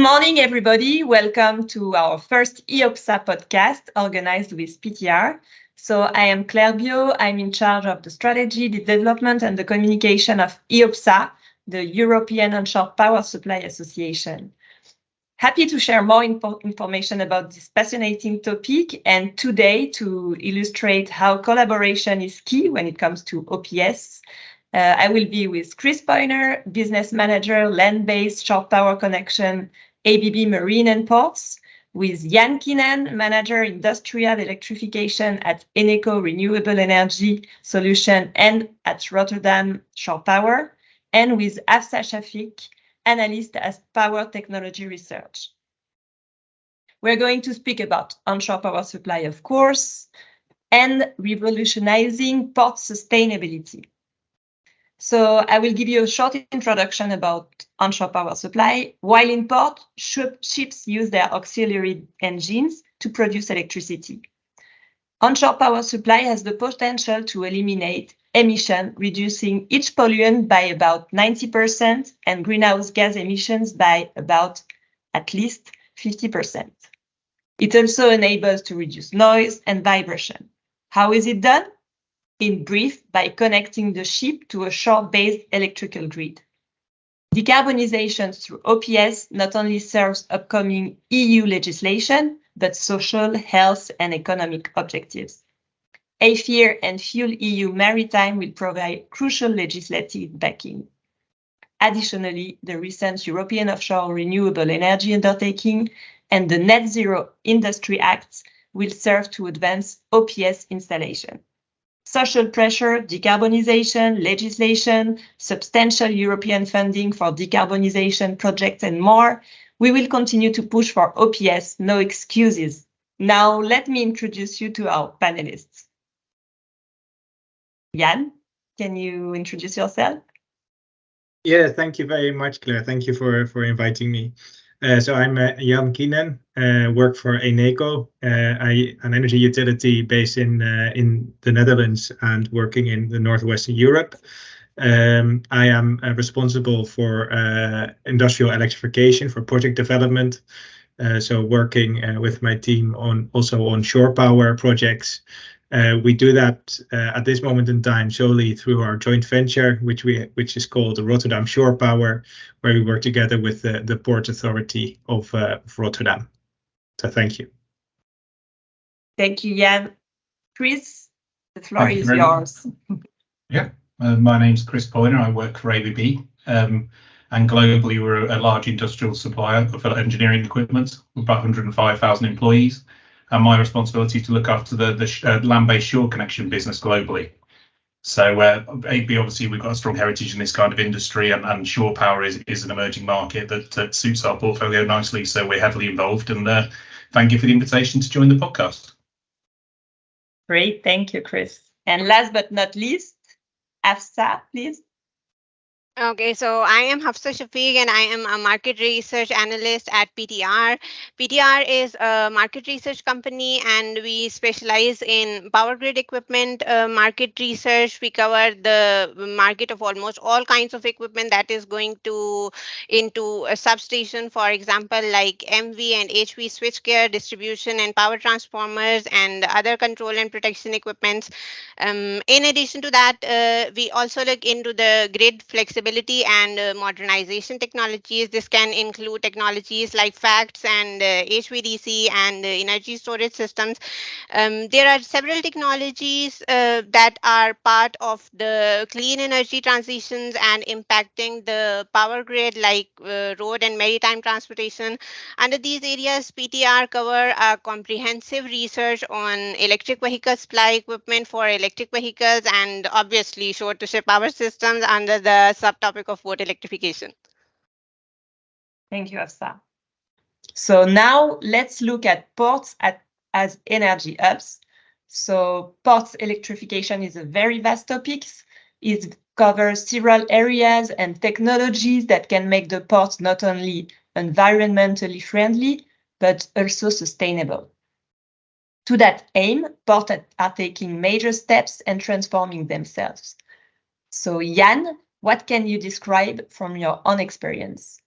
morning, everybody. Welcome to our first EOPSA podcast organized with PTR. So I am Claire Bio. I'm in charge of the strategy, the development and the communication of EOPSA, the European Onshore Power Supply Association. Happy to share more information about this fascinating topic, and today to illustrate how collaboration is key when it comes to OPS. I will be with Chris Poyner, Business Manager, Land-Based Shore Power Connection, ABB Marine and Ports, with Jan Kinen, Manager, Industrial Electrification at Eneco Renewable Energy Solution and at Rotterdam Shore Power, and with Afsa Shafiq, Analyst at Power Technology Research. We're going to speak about onshore power supply, of course, and revolutionizing port sustainability. So I will give you a short introduction about onshore power supply. While in port, ships use their auxiliary engines to produce electricity. Onshore power supply has the potential to eliminate emission, reducing each pollutant by about 90% and greenhouse gas emissions by about at least 50%. It also enables to reduce noise and vibration. How is it done? In brief, by connecting the ship to a shore-based electrical grid. Decarbonization through OPS not only serves upcoming EU legislation, but social, health, and economic objectives. AFIR and Fuel EU Maritime will provide crucial legislative backing. Additionally, the recent European Offshore Renewable Energy Undertaking and the Net Zero Industry Acts will serve to advance OPS installation. Social pressure, decarbonization, legislation, substantial European funding for decarbonization projects, and more. We will continue to push for OPS, no excuses. Now, let me introduce you to our panelists. Jan, can you introduce yourself? Yeah, thank you very much, Claire. Thank you for inviting me. So I'm Jan Kinen, work for Eneco, an energy utility based in the Netherlands and working in the Northwestern Europe. I am responsible for industrial electrification, for project development. So working with my team on shore power projects. We do that at this moment in time solely through our joint venture, which is called the Rotterdam Shore Power, where we work together with the Port Authority of Rotterdam. So thank you. Thank you, Jan. Chris, the floor is yours. Yeah, my name's Chris Poyner. I work for ABB, and globally we're a large industrial supplier of engineering equipment with about 105,000 employees. And my responsibility to look after the land-based shore connection business globally. So ABB, obviously, we've got a strong heritage in this kind of industry, and shore power is an emerging market that suits our portfolio nicely. So we're heavily involved, and thank you for the invitation to join the podcast. Great, thank you, Chris. And last but not least, Afsa, please. Okay, so I am Hafsa Shafiq and I am a market research analyst at PTR. PTR is a market research company and we specialize in power grid equipment market research. We cover the market of almost all kinds of equipment that is going into a substation, for example, like MV and HV switchgear, distribution and power transformers and other control and protection equipments. In addition to that, we also look into the grid flexibility and modernization technologies. This can include technologies like FACTS and HVDC and energy storage systems. There are several technologies that are part of the clean energy transitions and impacting the power grid, like road and maritime transportation. Under these areas, PTR cover a comprehensive research on electric vehicle supply equipment for electric vehicles and obviously shore-to-ship power systems under the subtopic of boat electrification. Thank you, Afsa. So now let's look at ports as energy hubs. So ports electrification is a very vast topic. It covers several areas and technologies that can make the ports not only environmentally friendly, but also sustainable. To that aim, ports are taking major steps and transforming themselves. So Jan, what can you describe from your own experience?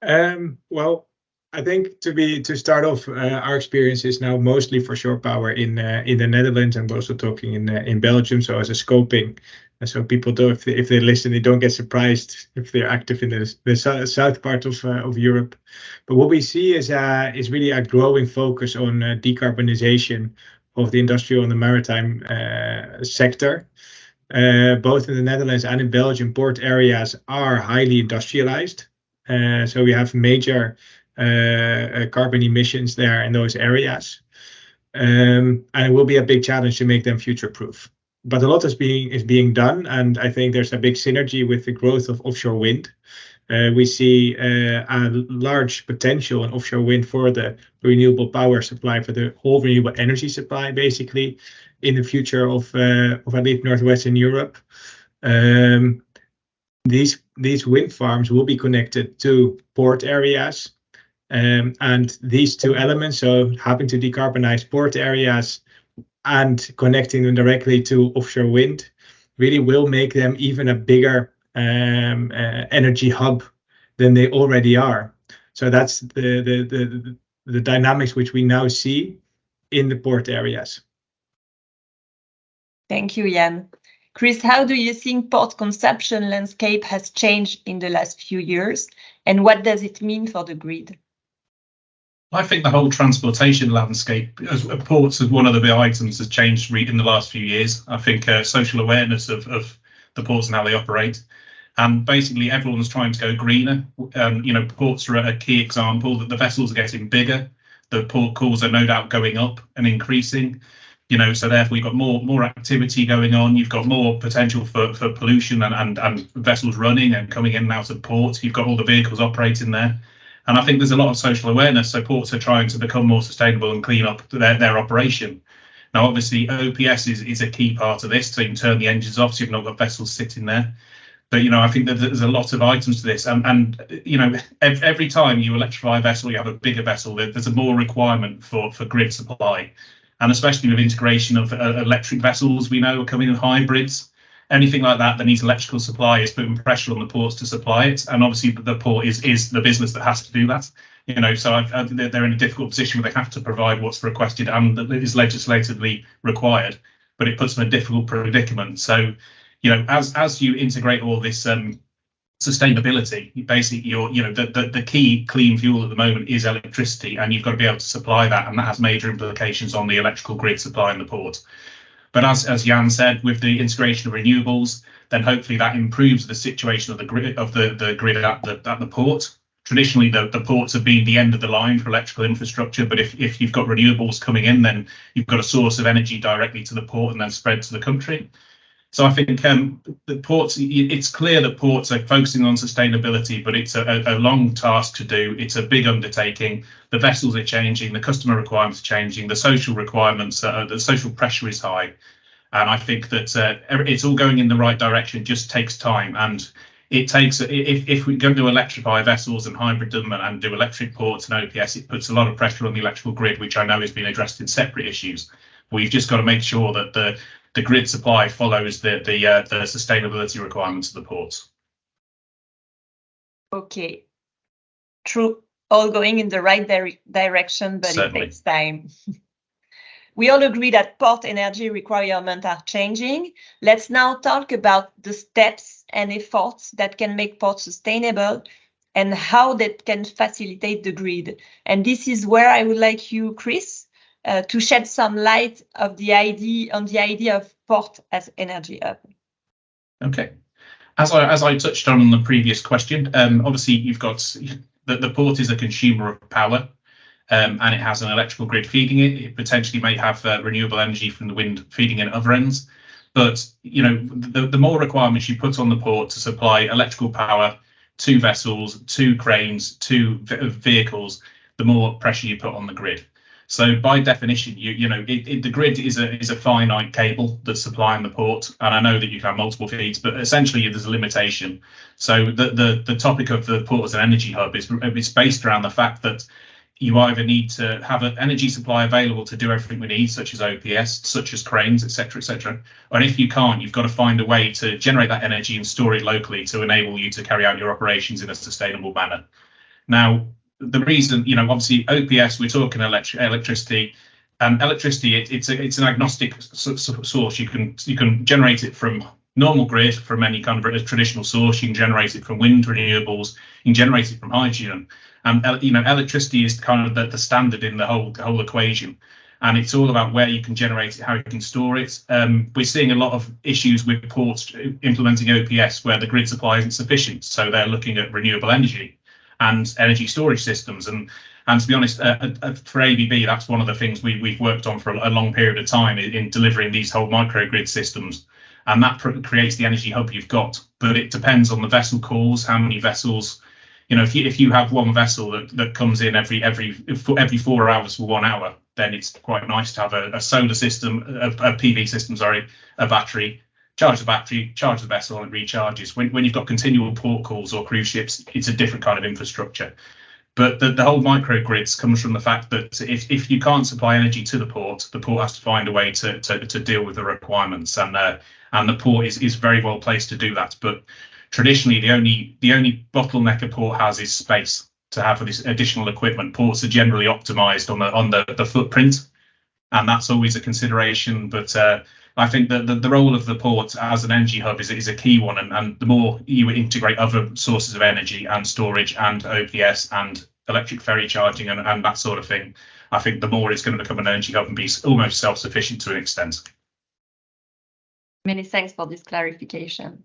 Well, I think to start off, our experience is now mostly for shore power in the Netherlands, and we're also talking in Belgium. So as a scoping, and so people don't, if they listen, they don't get surprised if they're active in the south part of Europe. But what we see is really a growing focus on decarbonization of the industrial and the maritime sector. Both in the Netherlands and in Belgium, port areas are highly industrialized. So we have major carbon emissions there in those areas. And it will be a big challenge to make them future-proof. But a lot is being done, and I think there's a big synergy with the growth of offshore wind. We see a large potential in offshore wind for the renewable power supply, for the whole renewable energy supply, basically, in the future of at least Northwestern Europe. These wind farms will be connected to port areas. And these two elements, so having to decarbonize port areas and connecting them directly to offshore wind, really will make them even a bigger energy hub than they already are. So that's the dynamics which we now see in the port areas. Thank you, Jan. Chris, how do you think port consumption landscape has changed in the last few years, and what does it mean for the grid? I think the whole transportation landscape, as ports as one of the big items, has changed in the last few years. I think social awareness of the ports and how they operate, and basically everyone's trying to go greener. Ports are a key example that the vessels are getting bigger, the port calls are no doubt going up and increasing. So therefore you've got more activity going on. You've got more potential for pollution and vessels running and coming in and out of ports. You've got all the vehicles operating there. And I think there's a lot of social awareness. So ports are trying to become more sustainable and clean up their operation. Now, obviously, OPS is a key part of this. So you can turn the engines off, so you've not got vessels sitting there. But, I think that there's a lot of items to this. And every time you electrify a vessel, you have a bigger vessel, there's a more requirement for grid supply. And especially with integration of electric vessels, we know are coming in hybrids. Anything like that needs electrical supply is putting pressure on the ports to supply it. And obviously the port is the business that has to do that. So they're in a difficult position where they have to provide what's requested and that is legislatively required, but it puts them in a difficult predicament. So, as you integrate all this sustainability, basically the key clean fuel at the moment is electricity, and you've got to be able to supply that, and that has major implications on the electrical grid supply in the port. But as Jan said, with the integration of renewables, then hopefully that improves the situation of the grid at the port. Traditionally, the ports have been the end of the line for electrical infrastructure, but if you've got renewables coming in, then you've got a source of energy directly to the port and then spread to the country. So I think the ports, it's clear that ports are focusing on sustainability, but it's a long task to do. It's a big undertaking. The vessels are changing, the customer requirements are changing, the social requirements, the social pressure is high. And I think that it's all going in the right direction, just takes time. And it takes, if we're going to electrify vessels and hybrid them and do electric ports and OPS, it puts a lot of pressure on the electrical grid, which I know has been addressed in separate issues. We've just got to make sure that the grid supply follows the sustainability requirements of the ports. Okay, true, all going in the right direction, but Certainly. It takes time. We all agree that port energy requirements are changing. Let's now talk about the steps and efforts that can make ports sustainable and how that can facilitate the grid. And this is where I would like you, Chris, to shed some light on the idea of port as energy hub. Okay, as I touched on the previous question, obviously you've got the port is a consumer of power, and it has an electrical grid feeding it. It potentially may have renewable energy from the wind feeding in at other ends, but the more requirements you put on the port to supply electrical power to vessels, to cranes, to vehicles, the more pressure you put on the grid. So by definition, the grid is a finite cable that's supplying the port, and I know that you can have multiple feeds, but essentially there's a limitation. So the topic of the port as an energy hub is based around the fact that you either need to have an energy supply available to do everything we need, such as OPS, such as cranes, etc., etc. And if you can't, you've got to find a way to generate that energy and store it locally to enable you to carry out your operations in a sustainable manner. Now, the reason, obviously OPS, we're talking electricity. Electricity, it's an agnostic source. You can generate it from normal grid, from any kind of traditional source. You can generate it from wind renewables. You can generate it from hydrogen. And electricity is kind of the standard in the whole equation. And it's all about where you can generate it, how you can store it. We're seeing a lot of issues with ports implementing OPS where the grid supply isn't sufficient. So they're looking at renewable energy and energy storage systems. And to be honest, for ABB, that's one of the things we've worked on for a long period of time in delivering these whole microgrid systems. And that creates the energy hub you've got. But it depends on the vessel calls, how many vessels. If you have one vessel that comes in every 4 hours for 1 hour, then it's quite nice to have a solar system, a PV system, a battery, charge the vessel, and it recharges. When you've got continual port calls or cruise ships, it's a different kind of infrastructure. But the whole microgrids comes from the fact that if you can't supply energy to the port has to find a way to deal with the requirements, and the port is very well placed to do that. But traditionally, the only bottleneck a port has is space to have this additional equipment. Ports are generally optimized on the footprint, and that's always a consideration. But I think that the role of the port as an energy hub is a key one, and the more you integrate other sources of energy and storage and OPS and electric ferry charging and that sort of thing, I think the more it's going to become an energy hub and be almost self-sufficient to an extent. Many thanks for this clarification.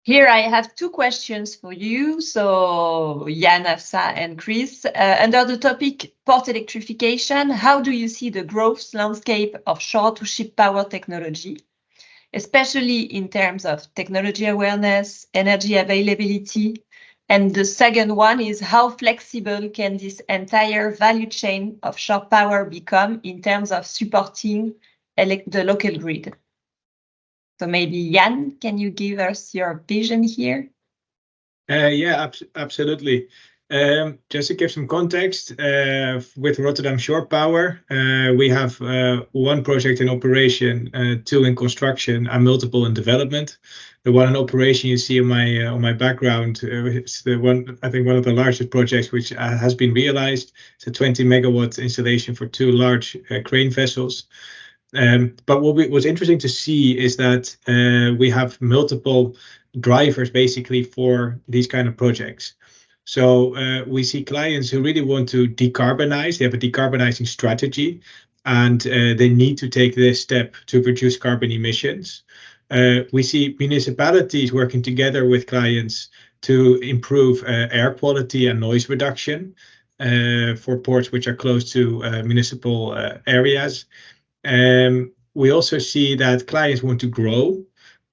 Here I have 2 questions for you. So Jan, Afsa, and Chris, under the topic port electrification, how do you see the growth landscape of shore-to-ship power technology, especially in terms of technology awareness, energy availability? And the second one is, how flexible can this entire value chain of shore power become in terms of supporting the local grid? So maybe Jan, can you give us your vision here? Yeah, absolutely. Just to give some context, with Rotterdam Shore Power, we have 1 project in operation, 2 in construction, and multiple in development. The one in operation you see on my background is the one, I think, one of the largest projects which has been realized. It's a 20 megawatt installation for 2 large crane vessels. But what was interesting to see is that we have multiple drivers basically for these kind of projects. So we see clients who really want to decarbonize. They have a decarbonizing strategy, and they need to take this step to reduce carbon emissions. We see municipalities working together with clients to improve air quality and noise reduction for ports which are close to municipal areas. We also see that clients want to grow,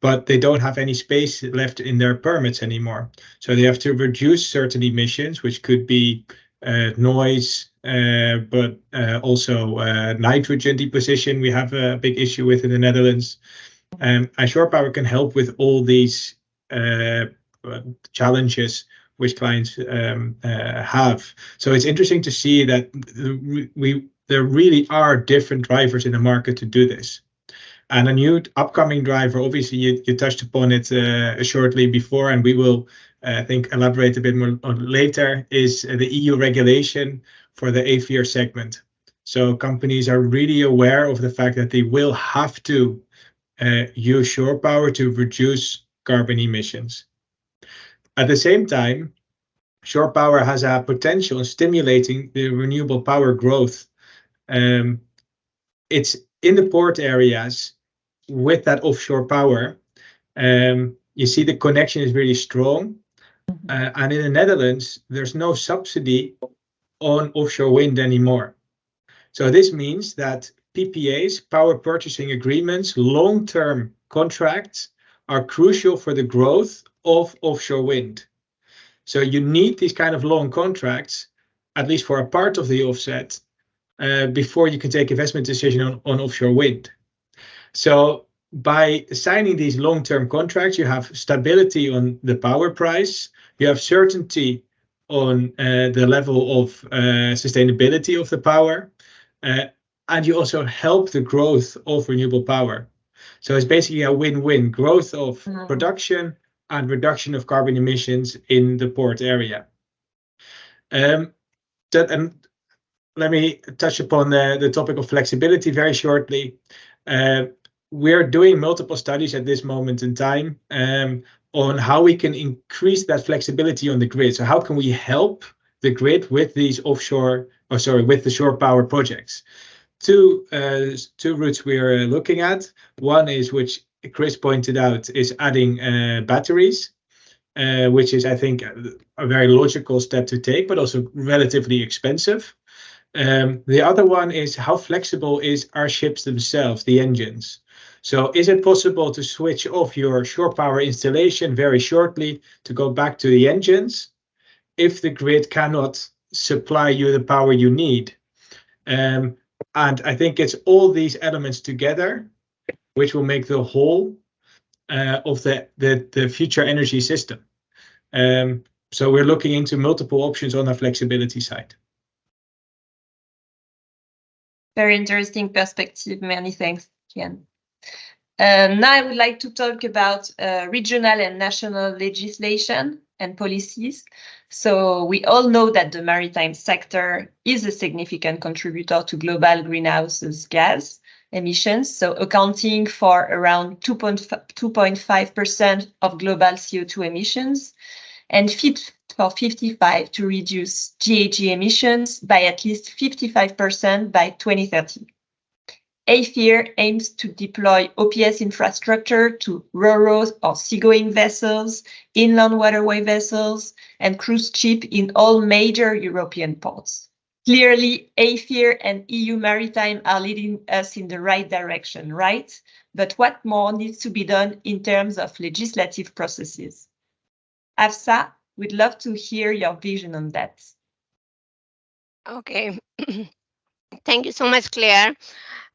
but they don't have any space left in their permits anymore. So they have to reduce certain emissions, which could be noise, but also nitrogen deposition. We have a big issue with in the Netherlands. And shore power can help with all these challenges which clients have. So it's interesting to see that there really are different drivers in the market to do this. And a new upcoming driver, obviously you touched upon it shortly before, and we will, I think, elaborate a bit more on later, is the EU regulation for the AFIR segment. So companies are really aware of the fact that they will have to use shore power to reduce carbon emissions. At the same time, shore power has a potential in stimulating the renewable power growth. It's in the port areas with that offshore power. You see the connection is really strong. And in the Netherlands, there's no subsidy on offshore wind anymore. So this means that PPAs, power purchasing agreements, long-term contracts are crucial for the growth of offshore wind. So you need these kind of long contracts, at least for a part of the offset, before you can take investment decision on offshore wind. So by signing these long-term contracts, you have stability on the power price, you have certainty on the level of sustainability of the power, and you also help the growth of renewable power. So it's basically a win-win: growth of production, and reduction of carbon emissions in the port area. And let me touch upon the topic of flexibility very shortly. We're doing multiple studies at this moment in time on how we can increase that flexibility on the grid. So how can we help the grid with these with the shore power projects? Two routes we're looking at. One is, which Chris pointed out, is adding batteries, which is, I think, a very logical step to take, but also relatively expensive. The other one is, how flexible is our ships themselves, the engines? So is it possible to switch off your shore power installation very shortly to go back to the engines if the grid cannot supply you the power you need? And I think it's all these elements together which will make the whole of the future energy system. So we're looking into multiple options on our flexibility side. Very interesting perspective. Many thanks, Kian. Now I would like to talk about regional and national legislation and policies. So we all know that the maritime sector is a significant contributor to global greenhouse gas emissions, so accounting for around 2.5% of global CO2 emissions, and fit for 55 to reduce GHG emissions by at least 55% by 2030. AFIR aims to deploy OPS infrastructure to RoRo or seagoing vessels, inland waterway vessels, and cruise ship in all major European ports. Clearly, AFIR and EU Maritime are leading us in the right direction, right? But what more needs to be done in terms of legislative processes? Afsa, we'd love to hear your vision on that. Okay. Thank you so much, Claire.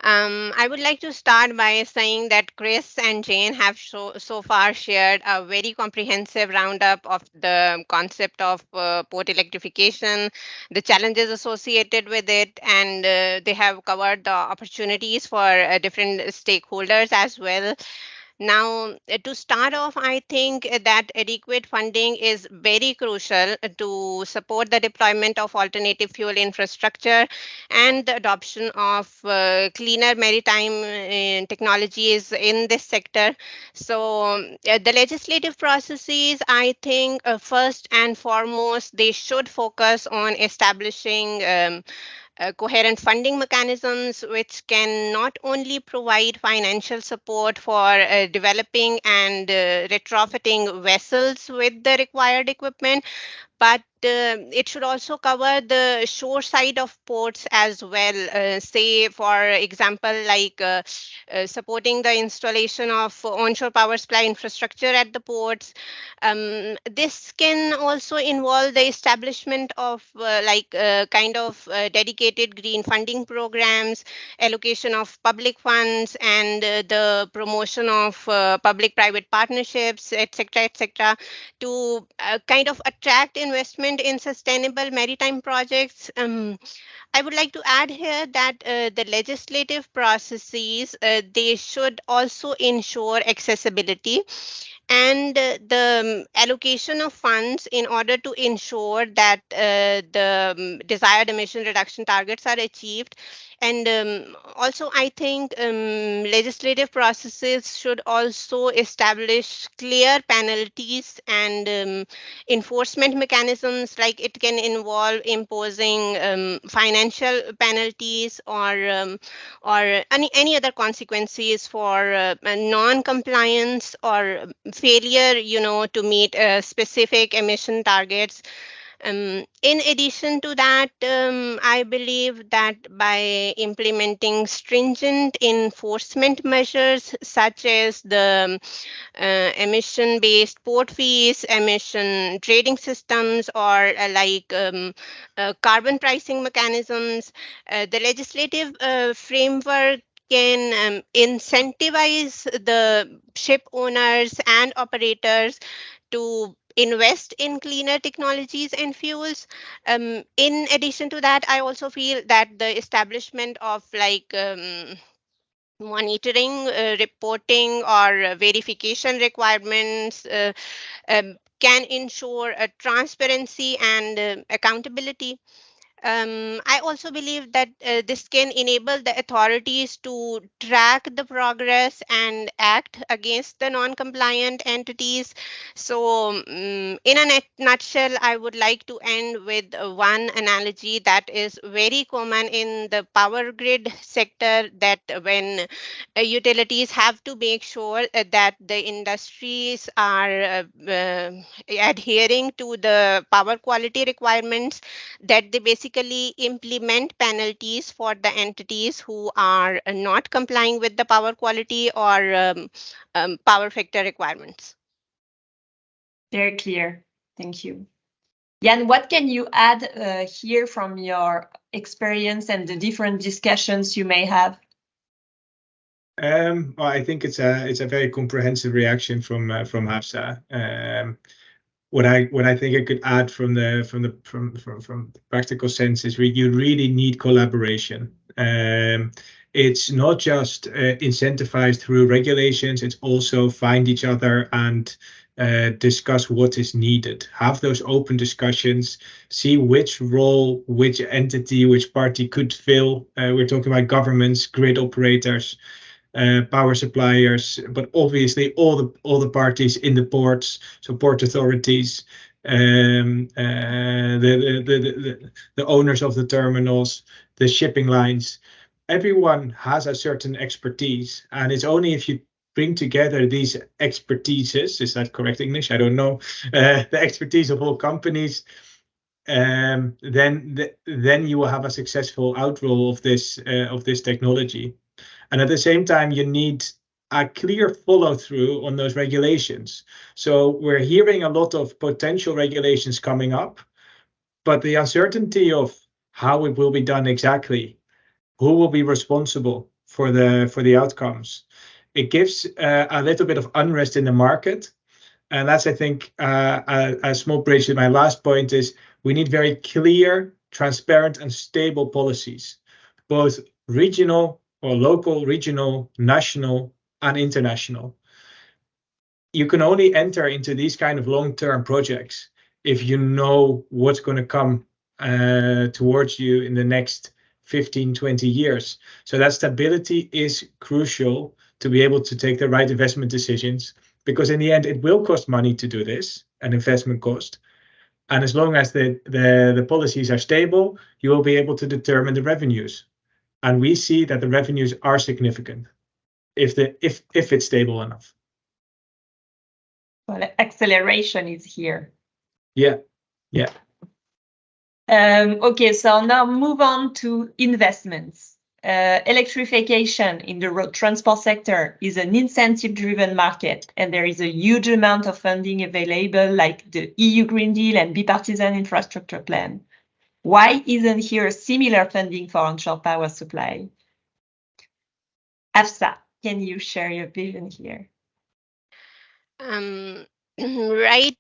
I would like to start by saying that Chris and Jane have so far shared a very comprehensive roundup of the concept of port electrification, the challenges associated with it, and they have covered the opportunities for different stakeholders as well. Now, to start off, I think that adequate funding is very crucial to support the deployment of alternative fuel infrastructure and the adoption of cleaner maritime technologies in this sector. So, the legislative processes, I think, first and foremost, they should focus on establishing coherent funding mechanisms which can not only provide financial support for developing and retrofitting vessels with the required equipment, but it should also cover the shore side of ports as well. Say, for example, like supporting the installation of onshore power supply infrastructure at the ports. This can also involve the establishment of dedicated green funding programs, allocation of public funds, and the promotion of public-private partnerships, etc., to kind of attract investment in sustainable maritime projects. I would like to add here that the legislative processes, they should also ensure accessibility and the allocation of funds in order to ensure that the desired emission reduction targets are achieved. And also, I think legislative processes should also establish clear penalties and enforcement mechanisms, like it can involve imposing financial penalties or any other consequences for non-compliance or failure, to meet specific emission targets. In addition to that, I believe that by implementing stringent enforcement measures such as the emission-based port fees, emission trading systems, or carbon pricing mechanisms, the legislative framework can incentivize the ship owners and operators to invest in cleaner technologies and fuels. In addition to that, I also feel that the establishment of monitoring, reporting, or verification requirements can ensure transparency and accountability. I also believe that this can enable the authorities to track the progress and act against the non-compliant entities. So, in a nutshell, I would like to end with one analogy that is very common in the power grid sector, that when utilities have to make sure that the industries are adhering to the power quality requirements, that they basically implement penalties for the entities who are not complying with the power quality or power factor requirements. Very clear. Thank you. Jan, what can you add here from your experience and the different discussions you may have? Well, I think it's a very comprehensive reaction from Hafsa. What I think I could add from the practical sense is you really need collaboration. It's not just incentivized through regulations. It's also find each other and discuss what is needed. Have those open discussions. See which role, which entity, which party could fill. We're talking about governments, grid operators, power suppliers, but obviously all the parties in the ports, so port authorities, the owners of the terminals, the shipping lines. Everyone has a certain expertise, and it's only if you bring together these expertises, is that correct English? I don't know. The expertise of all companies, then you will have a successful outroll of this technology. And at the same time, you need a clear follow through on those regulations. So we're hearing a lot of potential regulations coming up, but the uncertainty of how it will be done exactly, who will be responsible for the outcomes, it gives a little bit of unrest in the market. And that's, I think, a small bridge to my last point is we need very clear, transparent, and stable policies, both regional or local, regional, national, and international. You can only enter into these kind of long-term projects if you know what's going to come towards you in the next 15, 20 years. So that stability is crucial to be able to take the right investment decisions, because in the end, it will cost money to do this, an investment cost. And as long as the policies are stable, you will be able to determine the revenues. And we see that the revenues are significant if it's stable enough. Well, acceleration is here. Yeah. Okay, so now move on to investments. Electrification in the road transport sector is an incentive-driven market, and there is a huge amount of funding available, like the EU Green Deal and bipartisan infrastructure plan. Why isn't here similar funding for onshore power supply? Hafsa, can you share your vision here? Right.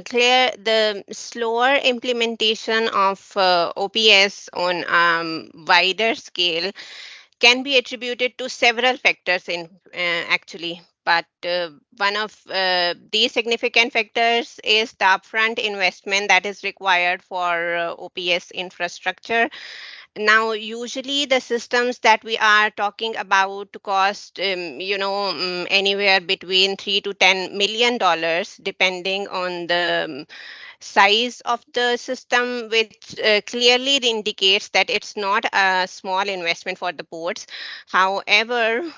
Claire, the slower implementation of OPS on wider scale can be attributed to several factors actually. But one of these significant factors is the upfront investment that is required for OPS infrastructure. Now, usually the systems that we are talking about cost, anywhere between $3 to $10 million, depending on the size of the system, which clearly indicates that it's not a small investment for the ports. However,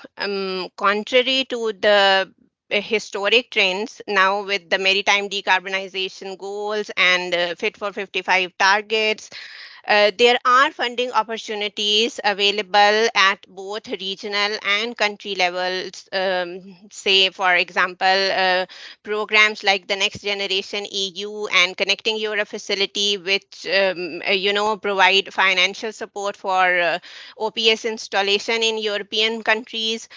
contrary to the historic trends now with the maritime decarbonization goals and Fit for 55 targets, there are funding opportunities available at both regional and country levels. Say, for example, programs like the Next Generation EU and Connecting Europe facility, which provide financial support for OPS installation in European countries.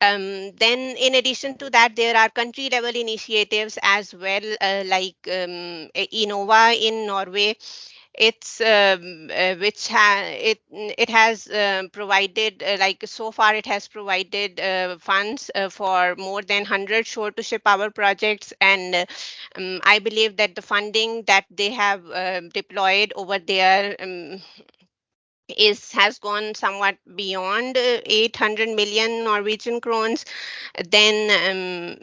Then, in addition to that, there are country level initiatives as well, like Innova in Norway, It's it has provided so far it has provided funds for more than 100 shore to ship power projects, and I believe that the funding that they have deployed over there has gone somewhat beyond 800 million Norwegian crowns. Then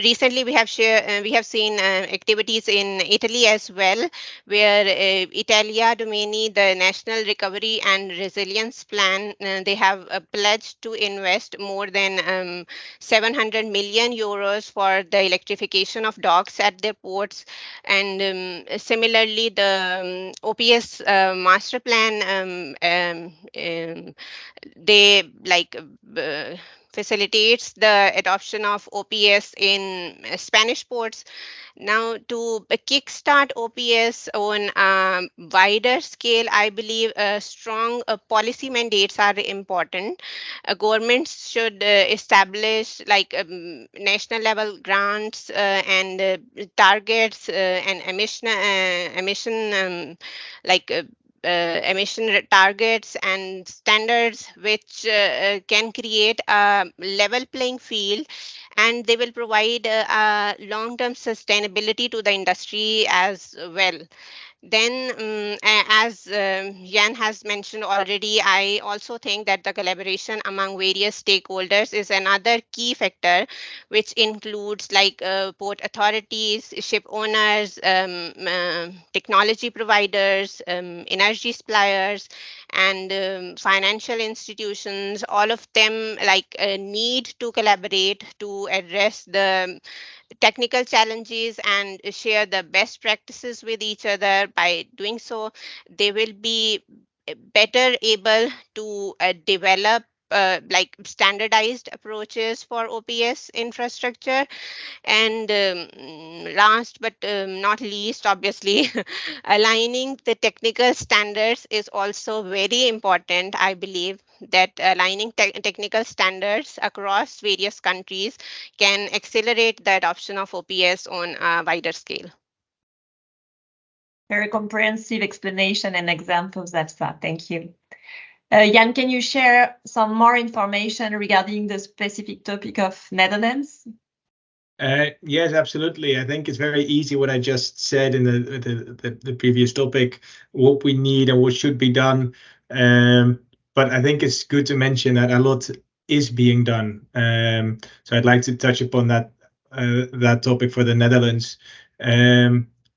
recently we have seen activities in Italy as well, where Italia Domini, the National Recovery and Resilience Plan, they have pledged to invest more than 700 million euros for the electrification of docks at their ports. And similarly, the OPS master plan, they facilitates the adoption of OPS in Spanish ports. Now, to kickstart OPS on a wider scale, I believe strong policy mandates are important. Governments should establish national level grants and targets and emission targets and standards, which can create a level playing field, and they will provide long-term sustainability to the industry as well. Then, as Jan has mentioned already, I also think that the collaboration among various stakeholders is another key factor, which includes port authorities, ship owners, technology providers, energy suppliers, and financial institutions. All of them need to collaborate to address the technical challenges and share the best practices with each other. By doing so, they will be better able to develop standardized approaches for OPS infrastructure. And last but not least, obviously, aligning the technical standards is also very important. I believe that aligning technical standards across various countries can accelerate the adoption of OPS on a wider scale. Very comprehensive explanation and examples, that's that. Thank you. Jan, can you share some more information regarding the specific topic of Netherlands? Yes, absolutely. I think it's very easy what I just said in the previous topic, what we need and what should be done. But I think it's good to mention that a lot is being done. So I'd like to touch upon that topic for the Netherlands.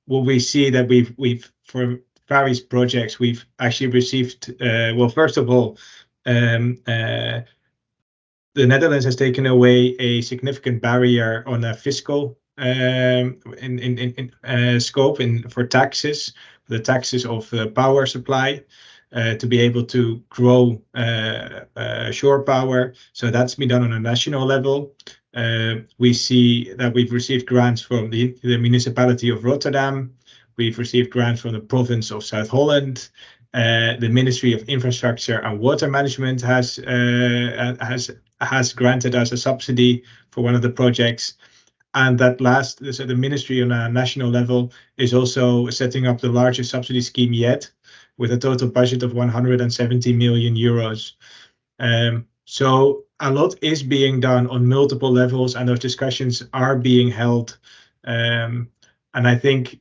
What we see that we've for various projects we've actually received. Well, first of all, the Netherlands has taken away a significant barrier on a fiscal scope for taxes, the taxes of power supply, to be able to grow shore power. So that's been done on a national level. We see that we've received grants from the municipality of Rotterdam. We've received grants from the province of South Holland. The Ministry of Infrastructure and Water Management has granted us a subsidy for one of the projects. And so the ministry on a national level is also setting up the largest subsidy scheme yet, with a total budget of 170 million euros. So a lot is being done on multiple levels, and those discussions are being held. And I think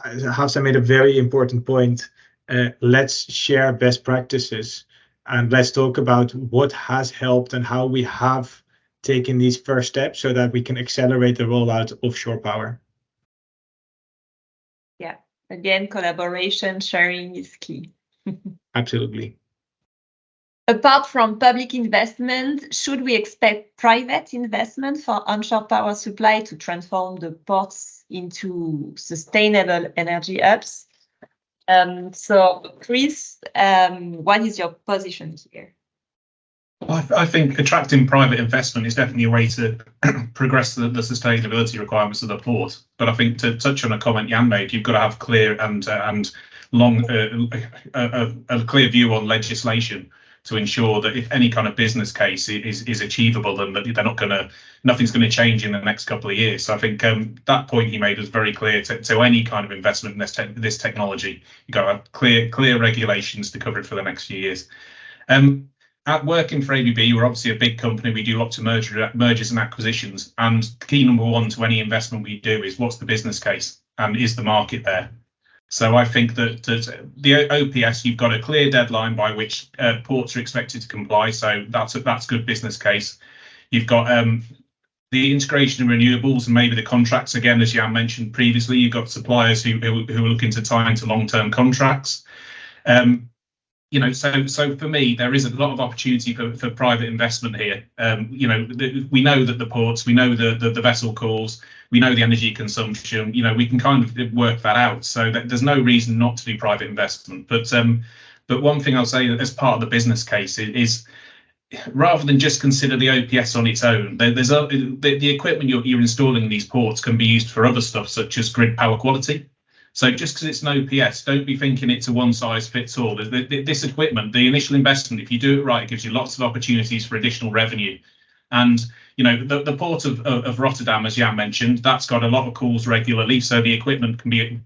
Hafsa made a very important point. Let's share best practices, and let's talk about what has helped and how we have taken these first steps so that we can accelerate the rollout of shore power. Yeah, again, collaboration, sharing is key. Absolutely. Apart from public investment, should we expect private investment for onshore power supply to transform the ports into sustainable energy hubs? So, Chris, what is your position here? I think attracting private investment is definitely a way to progress the sustainability requirements of the port. But I think, to touch on a comment Jan made, you've got to have clear and long a clear view on legislation to ensure that if any kind of business case is achievable and that nothing's going to change in the next couple of years. So I think that point he made was very clear to any kind of investment in this technology. You've got to have clear regulations to cover it for the next few years. At working for ABB, we're obviously a big company. We do lots of mergers and acquisitions. And key number one to any investment we do is what's the business case and is the market there? So I think that the OPS, you've got a clear deadline by which ports are expected to comply. So that's good business case. You've got the integration of renewables and maybe the contracts. Again, as Jan mentioned previously, you've got suppliers who are looking to tie into long-term contracts. So for me, there is a lot of opportunity for private investment here. We know that the ports, we know the vessel calls, we know the energy consumption. We can kind of work that out. So that there's no reason not to do private investment. But one thing I'll say as part of the business case is rather than just consider the OPS on its own, there's the equipment you're installing in these ports can be used for other stuff such as grid power quality. So just because it's an OPS, don't be thinking it's a one size fits all. This equipment, the initial investment, if you do it right, it gives you lots of opportunities for additional revenue. And the port of Rotterdam, as Jan mentioned, that's got a lot of calls regularly, so the equipment can be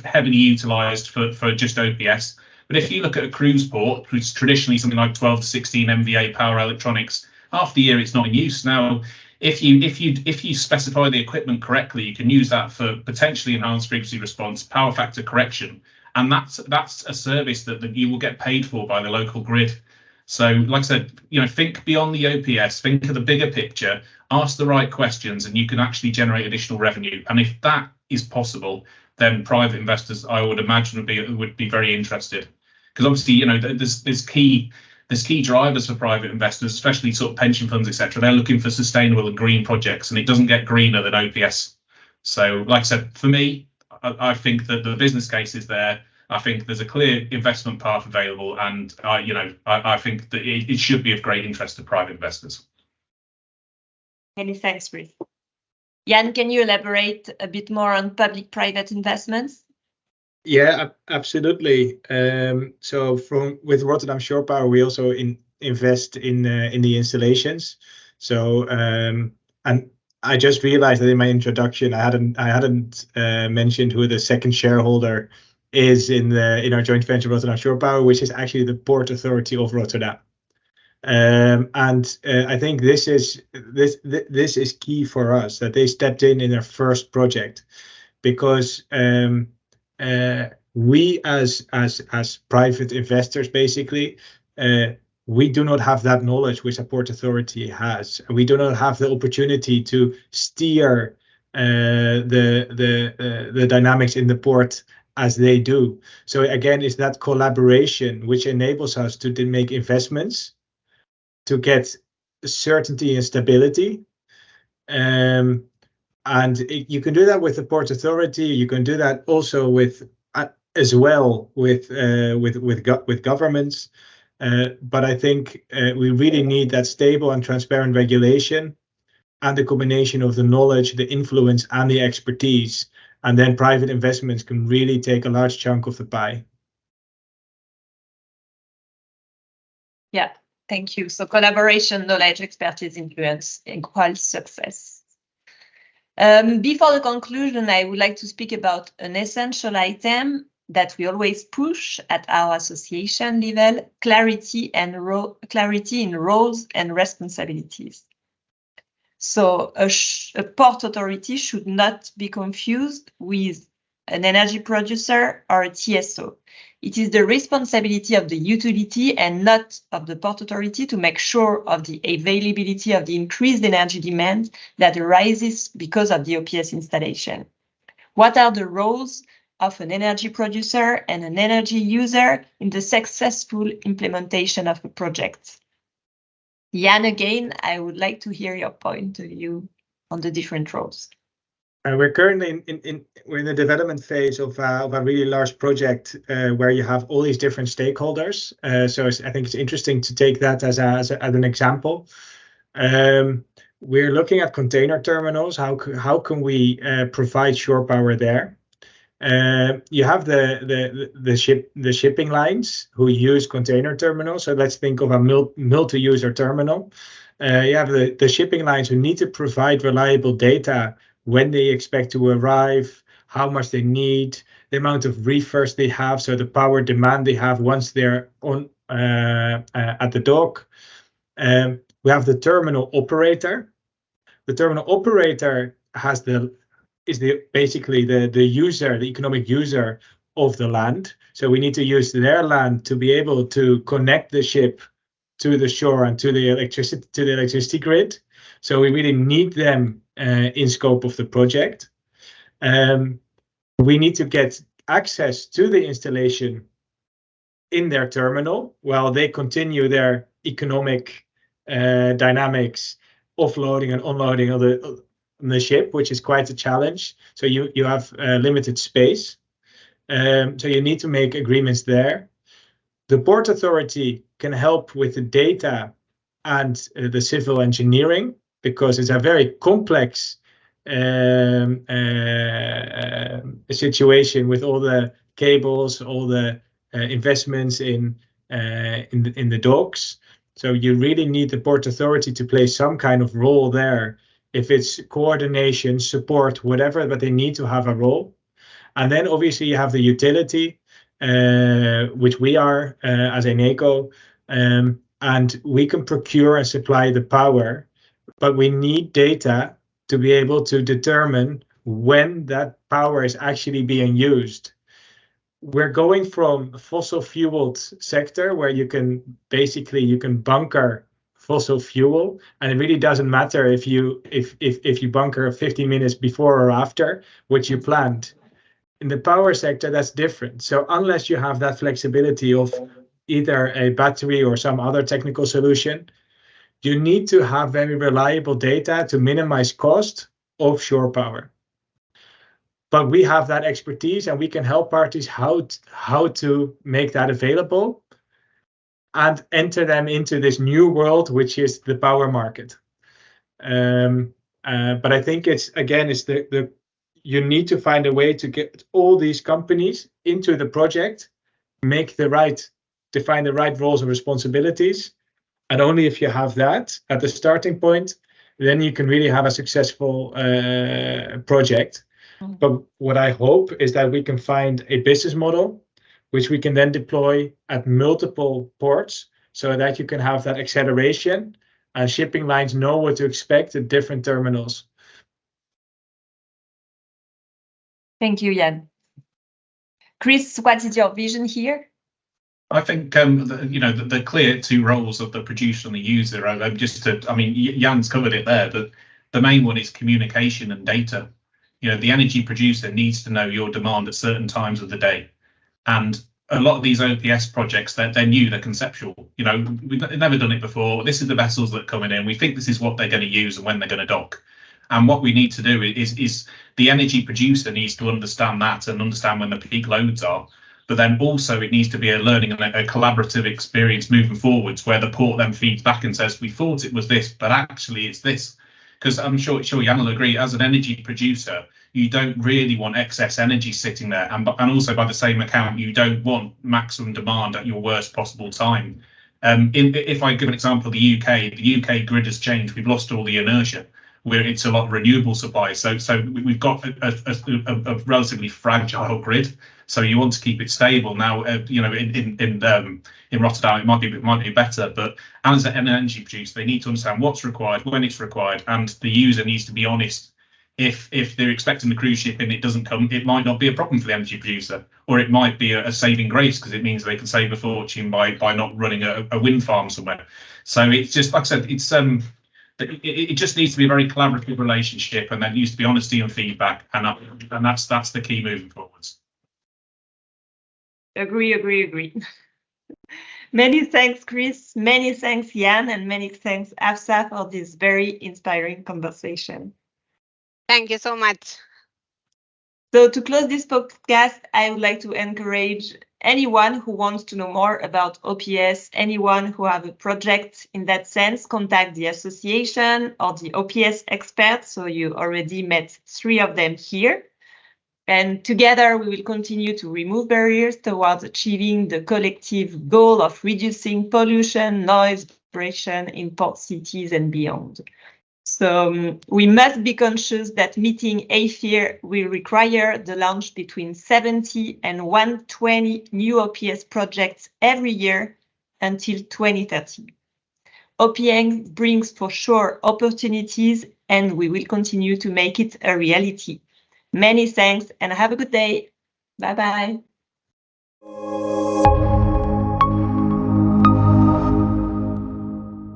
heavily utilised for just OPS. But if you look at a cruise port, which is traditionally something like 12 to 16 MVA power electronics, half the year it's not in use. Now, if you specify the equipment correctly, you can use that for potentially enhanced frequency response, power factor correction, and that's a service that you will get paid for by the local grid. So, like I said, think beyond the OPS, think of the bigger picture, ask the right questions, and you can actually generate additional revenue. And if that is possible, then private investors, I would imagine, would be very interested, because obviously, there's key drivers for private investors, especially sort of pension funds, etc. They're looking for sustainable and green projects, and it doesn't get greener than OPS. So, like I said, for me, I think that the business case is there. I think there's a clear investment path available, and I think that it should be of great interest to private investors. Many thanks, Chris. Jan, can you elaborate a bit more on public-private investments? Yeah, absolutely. So with Rotterdam Shore Power, we also invest in the installations. So and I just realized that in my introduction I hadn't mentioned who the second shareholder is in our joint venture Rotterdam Shore Power, which is actually the Port Authority of Rotterdam. And I think this is key for us, that they stepped in their first project, because we as private investors, basically, we do not have that knowledge which a port authority has. We do not have the opportunity to steer the dynamics in the port as they do. So again, it's that collaboration which enables us to make investments, to get certainty and stability. And you can do that with the port authority. You can do that also with governments. But I think we really need that stable and transparent regulation, and the combination of the knowledge, the influence, and the expertise. And then private investments can really take a large chunk of the pie. Yeah, thank you. So collaboration, knowledge, expertise, influence equals success. Before the conclusion, I would like to speak about an essential item that we always push at our association level: clarity in roles and responsibilities. So a port authority should not be confused with an energy producer or a TSO. It is the responsibility of the utility and not of the port authority to make sure of the availability of the increased energy demand that arises because of the OPS installation. What are the roles of an energy producer and an energy user in the successful implementation of a project? Jan, again, I would like to hear your point of view on the different roles. We're currently we're in the development phase of a really large project where you have all these different stakeholders. So I think it's interesting to take that as an example. We're looking at container terminals. How can we provide shore power there? You have the shipping lines who use container terminals. So let's think of a multi-user terminal. You have the shipping lines who need to provide reliable data when they expect to arrive, how much they need, the amount of reefers they have, so the power demand they have once they're on at the dock. We have the terminal operator. The terminal operator is basically the user, the economic user of the land. So we need to use their land to be able to connect the ship to the shore and to the electricity grid. So we really need them in scope of the project. We need to get access to the installation in their terminal while they continue their economic dynamics, offloading and unloading on the ship, which is quite a challenge. So you have limited space. So you need to make agreements there. The Port Authority can help with the data and the civil engineering, because it's a very complex situation with all the cables, all the investments in the docks. So you really need the Port Authority to play some kind of role there. If it's coordination, support, whatever, but they need to have a role. And then obviously you have the utility, which we are as Eneco, and we can procure and supply the power, but we need data to be able to determine when that power is actually being used. We're going from a fossil fueled sector where you can bunker fossil fuel, and it really doesn't matter if you bunker 50 minutes before or after, which you planned. In the power sector, that's different. So unless you have that flexibility of either a battery or some other technical solution, you need to have very reliable data to minimize cost of shore power. But we have that expertise, and we can help parties how to make that available and enter them into this new world, which is the power market. But I think it's you need to find a way to get all these companies into the project, define the right roles and responsibilities. And only if you have that at the starting point, then you can really have a successful project. But what I hope is that we can find a business model which we can then deploy at multiple ports, so that you can have that acceleration and shipping lines know what to expect at different terminals. Thank you, Jan. Chris, what is your vision here? I think the clear two roles of the producer and the user are Jan's covered it there, but the main one is communication and data. The energy producer needs to know your demand at certain times of the day, and a lot of these OPS projects, they're new, they're conceptual. We've never done it before. This is the vessels that are coming in. We think this is what they're going to use and when they're going to dock. And what we need to do is the energy producer needs to understand that and understand when the peak loads are. But then also it needs to be a learning and a collaborative experience moving forwards, where the port then feeds back and says, we thought it was this, but actually it's this. Because I'm sure Jan will agree, as an energy producer, you don't really want excess energy sitting there. And also by the same account, you don't want maximum demand at your worst possible time. If I give an example, the UK grid has changed. We've lost all the inertia, where it's a lot of renewable supply. So we've got a relatively fragile grid. So you want to keep it stable. Now, in Rotterdam, it might be better, but as an energy producer, they need to understand what's required, when it's required, and the user needs to be honest. If they're expecting the cruise ship and it doesn't come, it might not be a problem for the energy producer, or it might be a saving grace, because it means they can save a fortune by not running a wind farm somewhere. So it's just, like I said, it just needs to be a very collaborative relationship, and there needs to be honesty and feedback, and that's the key moving forwards. Agree. Many thanks, Chris. Many thanks, Jan, and many thanks, Afsa, for this very inspiring conversation. Thank you so much. So to close this podcast, I would like to encourage anyone who wants to know more about OPS, anyone who have a project in that sense, contact the association or the OPS experts. So you already met 3 of them here. And together, we will continue to remove barriers towards achieving the collective goal of reducing pollution, noise, vibration in port cities and beyond. So we must be conscious that meeting AFIR will require the launch between 70 and 120 new OPS projects every year until 2030. OPM brings for sure opportunities, and we will continue to make it a reality. Many thanks and have a good day. Bye-bye.